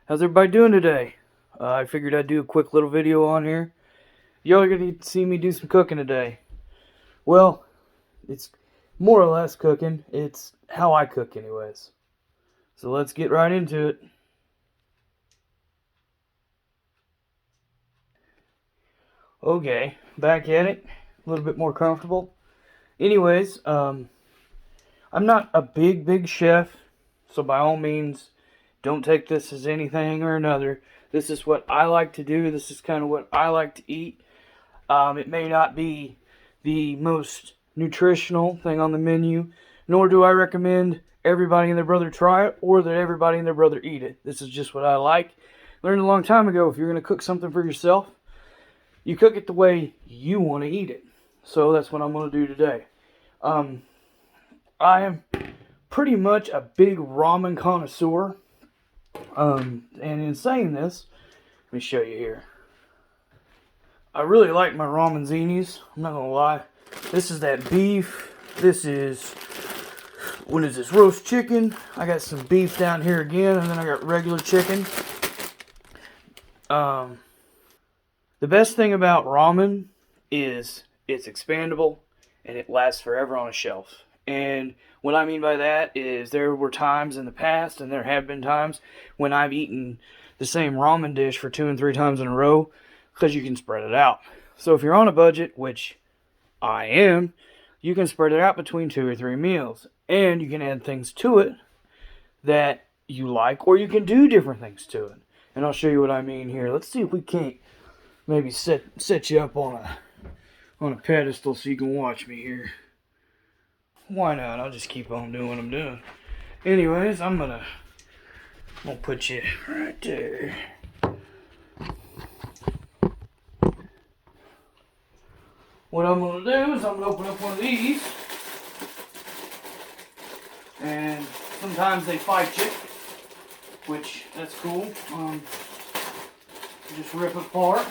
How's everybody doing today? I figured I'd do a quick little video on here. Y'all are gonna see me do some cooking today. Well, it's more or less cooking. It's how I cook anyways. So let's get right into it. Okay, back at it. A little bit more comfortable. Anyways, I'm not a big chef, so by all means, don't take this as anything or another. This is what I like to do. This is kind of what I like to eat. It may not be the most nutritional thing on the menu, nor do I recommend everybody and their brother try it or that everybody and their brother eat it. This is just what I like. Learned a long time ago, if you're going to cook something for yourself, you cook it the way you want to eat it. So that's what I'm going to do today. I am pretty much a big ramen connoisseur. And in saying this, let me show you here. I really like my ramen zinis. I'm not gonna lie. This is that beef. This is, what is this, roast chicken. I got some beef down here again, and then I got regular chicken. The best thing about ramen is it's expandable and it lasts forever on a shelf. And what I mean by that is there were times in the past, and there have been times when I've eaten the same ramen dish for 2 and 3 times in a row, because you can spread it out. So if you're on a budget, which I am, you can spread it out between 2 or 3 meals. And you can add things to it that you like, or you can do different things to it. And I'll show you what I mean here. Let's see if we can't maybe set you up on a pedestal so you can watch me here. Why not? I'll just keep on doing what I'm doing. Anyways, I'm gonna put you right there. What I'm going to do is I'm going to open up one of these, and sometimes they fight you, which, that's cool. Just rip it apart.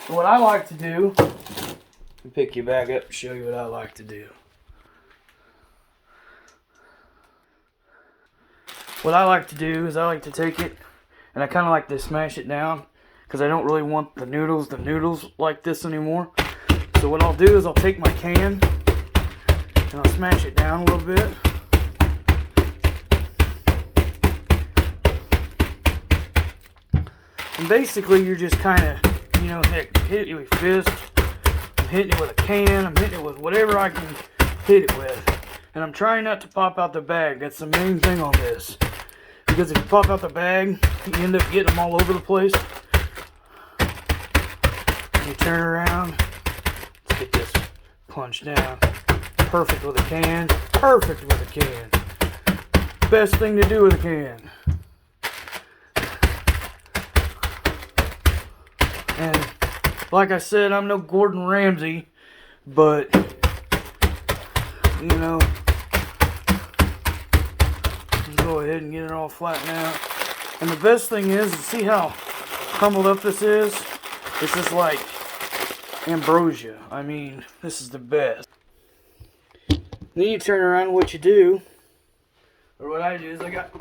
So what I like to do, let me pick you back up and show you what I like to do. What I like to do is I like to take it, and I kind of like to smash it down, because I don't really want the noodles like this anymore. So what I'll do is I'll take my can and I'll smash it down a little bit. And basically you're just kind of, hit it with a fist. I'm hitting it with a can. I'm hitting it with whatever I can hit it with. And I'm trying not to pop out the bag. That's the main thing on this. Because if you pop out the bag, you end up getting them all over the place. And you turn around. Get this punched down. Perfect with a can. Perfect with a can. Best thing to do with a can. And like I said, I'm no Gordon Ramsay, but go ahead and get it all flattened out. And the best thing is, see how crumbled up this is? It's just like ambrosia. I mean, this is the best. Then you turn around, what you do, or what I do is I got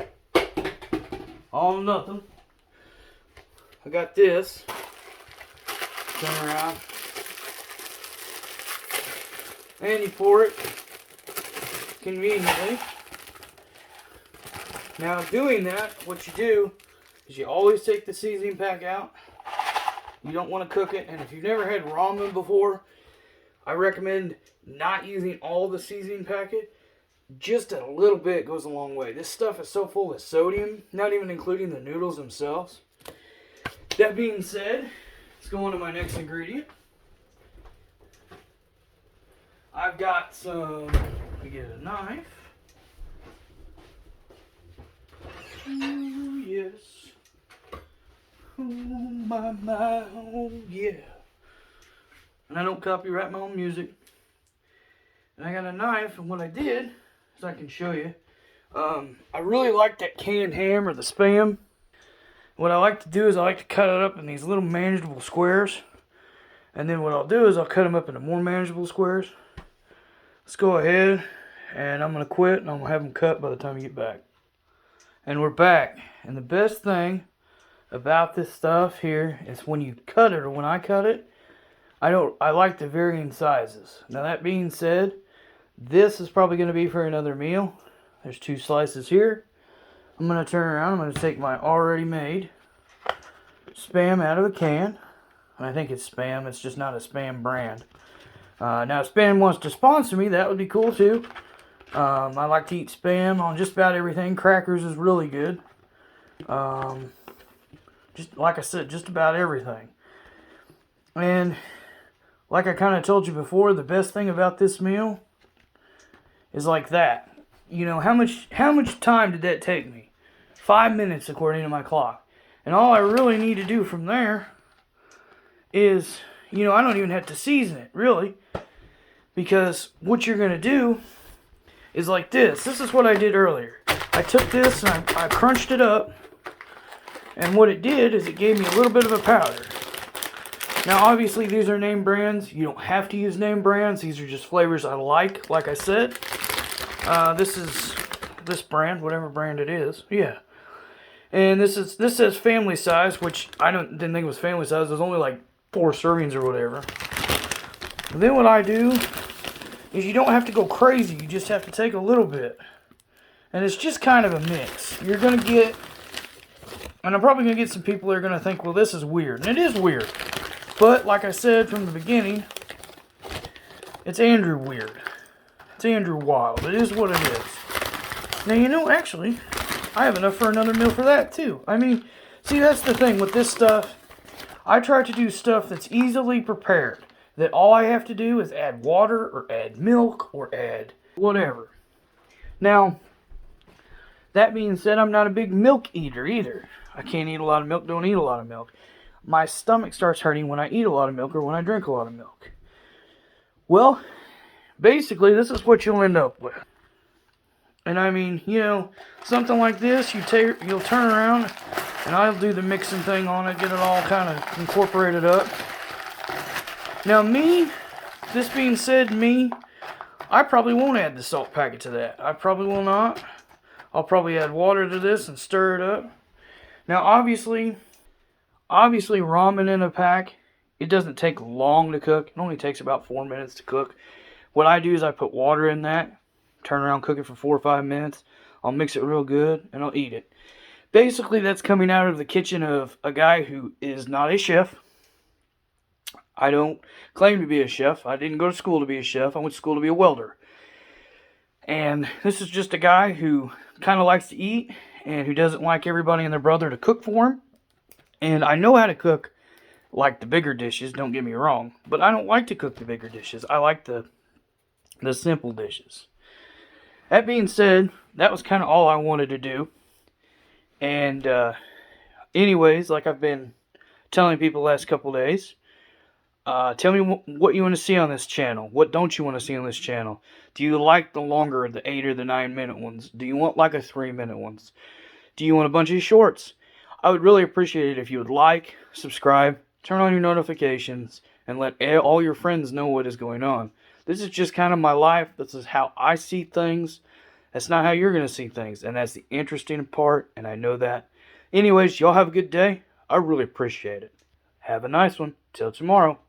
all or nothing. I got this. Turn around. And you pour it conveniently. Now doing that, what you do is you always take the seasoning pack out. You don't want to cook it, and if you've never had ramen before, I recommend not using all the seasoning packet. Just a little bit goes a long way. This stuff is so full of sodium, not even including the noodles themselves. That being said, let's go on to my next ingredient. I've got some, let me get a knife. Ooh, yes. Oh my, oh yeah. And I don't copyright my own music. And I got a knife, and what I did is I can show you. I really like that canned ham or the Spam. What I like to do is I like to cut it up in these little manageable squares. And then what I'll do is I'll cut them up into more manageable squares. Let's go ahead, and I'm going to quit, and I'm going to have them cut by the time you get back. And we're back. And the best thing about this stuff here is when you cut it, or when I cut it, I like the varying sizes. Now that being said, this is probably going to be for another meal. There's 2 slices here. I'm going to turn around. I'm going to take my already made Spam out of a can. And I think it's Spam. It's just not a Spam brand. Now, if Spam wants to sponsor me, that would be cool too. I like to eat Spam on just about everything. Crackers is really good. Just like I said, just about everything. And like I kind of told you before, the best thing about this meal is like that. You know, how much time did that take me? 5 minutes according to my clock. And all I really need to do from there is, you know, I don't even have to season it, really. Because what you're going to do is like this. This is what I did earlier. I took this and I crunched it up. And what it did is it gave me a little bit of a powder. Now, obviously, these are name brands. You don't have to use name brands. These are just flavors I like I said. This is this brand, whatever brand it is. Yeah. And this says family size, which I didn't think it was family size. There's only like 4 servings or whatever. And then what I do is you don't have to go crazy. You just have to take a little bit. And it's just kind of a mix. You're going to get, and I'm probably going to get some people that are going to think, well, this is weird. And it is weird. But like I said from the beginning, it's Andrew weird. It's Andrew wild. It is what it is. Now, you know, actually, I have enough for another meal for that, too. I mean, see, that's the thing with this stuff. I try to do stuff that's easily prepared. That all I have to do is add water, or add milk, or add whatever. Now, that being said, I'm not a big milk eater either. I can't eat a lot of milk, don't eat a lot of milk. My stomach starts hurting when I eat a lot of milk or when I drink a lot of milk. Well, basically, this is what you'll end up with. And I mean, you know, something like this, you'll turn around, and I'll do the mixing thing on it, get it all kind of incorporated up. Now this being said, I probably won't add the salt packet to that. I probably will not. I'll probably add water to this and stir it up. Now, obviously ramen in a pack, it doesn't take long to cook. It only takes about 4 minutes to cook. What I do is I put water in that, turn around, cook it for 4 or 5 minutes. I'll mix it real good, and I'll eat it. Basically, that's coming out of the kitchen of a guy who is not a chef. I don't claim to be a chef. I didn't go to school to be a chef. I went to school to be a welder. And this is just a guy who kind of likes to eat and who doesn't like everybody and their brother to cook for him. And I know how to cook like the bigger dishes, don't get me wrong. But I don't like to cook the bigger dishes. I like the simple dishes. That being said, that was kind of all I wanted to do. And anyways, like I've been telling people the last couple days, tell me what you want to see on this channel. What don't you want to see on this channel? Do you like the longer, the 8 or the 9 minute ones? Do you want like a 3 minute ones? Do you want a bunch of shorts? I would really appreciate it if you would like, subscribe, turn on your notifications, and let all your friends know what is going on. This is just kind of my life. This is how I see things. That's not how you're going to see things. And that's the interesting part, and I know that. Anyways, y'all have a good day. I really appreciate it. Have a nice one. Till tomorrow.